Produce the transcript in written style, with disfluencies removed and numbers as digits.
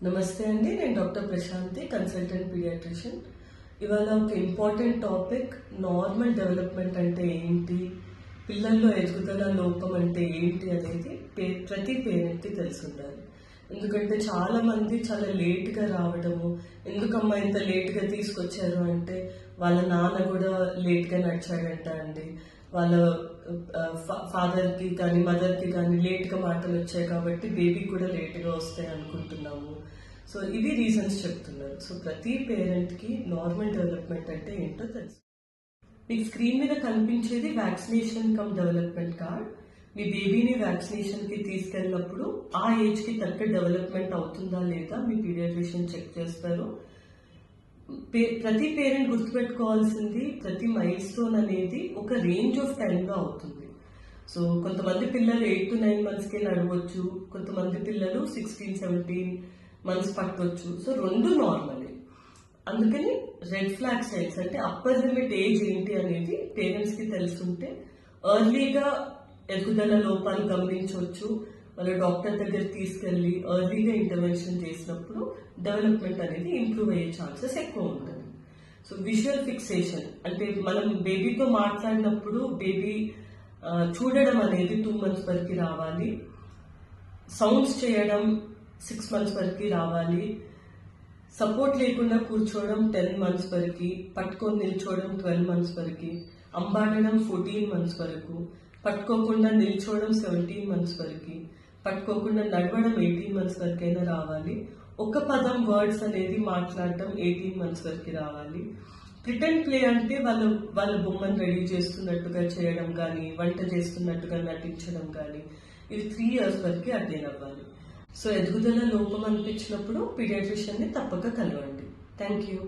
నమస్తే అండి, నేను డాక్టర్ ప్రశాంతి, కన్సల్టెంట్ పీడియాట్రిషియన్. ఇవాళ ఒక ఇంపార్టెంట్ టాపిక్, నార్మల్ డెవలప్మెంట్ అంటే ఏంటి, పిల్లల్లో ఎదుగుదల లోపం అంటే ఏంటి అనేది ప్రతి పేరెంట్కి తెలిసి ఉండాలి. ఎందుకంటే చాలా మంది చాలా లేట్గా రావడము, ఎందుకమ్మా ఇంత లేట్గా తీసుకొచ్చారు అంటే వాళ్ళ నాన్న కూడా లేట్గా నడిచాడంట అండి, వాళ్ళ ఫాదర్కి కానీ మదర్కి కానీ లేట్గా మాటలు వచ్చాయి కాబట్టి బేబీ కూడా లేట్గా వస్తాయి అనుకుంటున్నాము. సో ఇవి రీజన్స్ చెప్తున్నారు. సో ప్రతి పేరెంట్కి నార్మల్ డెవలప్మెంట్ అంటే ఏంటో తెలుసు. మీకు స్క్రీన్ మీద కనిపించేది వ్యాక్సినేషన్ కమ్ డెవలప్మెంట్ కార్డ్. మీ బేబీని వ్యాక్సినేషన్కి తీసుకెళ్ళినప్పుడు ఆ ఏజ్కి తగ్గ డెవలప్మెంట్ అవుతుందా లేదా మీ పీడియాట్రిషియన్ చెక్ చేస్తారు. ప్రతి పేరెంట్ గుర్తుపెట్టుకోవాల్సింది, ప్రతి మైల్ స్టోన్ అనేది ఒక రేంజ్ ఆఫ్ టైంలో అవుతుంది. సో కొంతమంది పిల్లలు 8 to 9 monthsకే నడవచ్చు, కొంతమంది పిల్లలు 16-17 months పట్టవచ్చు. సో రెండు నార్మలే. అందుకని రెడ్ ఫ్లాగ్ సైన్స్ అంటే అప్పర్ లిమిట్ ఏజ్ ఏంటి అనేది పేరెంట్స్కి తెలుసుంటే ఎర్లీగా ఎదుగుదల లోపాలు గమనించవచ్చు. వాళ్ళ డాక్టర్ దగ్గర తీసుకెళ్లి ఎర్లీగా ఇంటర్వెన్షన్ చేసినప్పుడు డెవలప్మెంట్ అనేది ఇంప్రూవ్ అయ్యే ఛాన్సెస్ ఎక్కువ ఉంటుంది. సో విజువల్ ఫిక్సేషన్ అంటే మనం బేబీతో మాట్లాడినప్పుడు బేబీ చూడడం అనేది 2 months వరకు రావాలి, సౌండ్స్ చేయడం 6 months వరకు రావాలి, సపోర్ట్ లేకుండా కూర్చోవడం 10 months వరకు, పట్టుకొని నిల్చోవడం 12 months వరకు, అంబాడడం 14 months వరకు, పట్టుకోకుండా నిల్చోవడం 17 months వరకు, పట్టుకోకుండా నడవడం 18 months వరకైనా రావాలి. ఒక పదం వర్డ్స్ అనేది మాట్లాడటం 18 months వరకు రావాలి. ప్రిటెండ్ ప్లే అంటే వాళ్ళ బొమ్మను రెడీ చేస్తున్నట్టుగా చేయడం కానీ, వంట చేస్తున్నట్టుగా నటించడం కానీ, ఇది 3 years వరకు అటైన్ అవ్వాలి. సో ఎదుగుదల లోపం అనిపించినప్పుడు పీడియాట్రిషియన్ని తప్పక కలవండి. Thank you.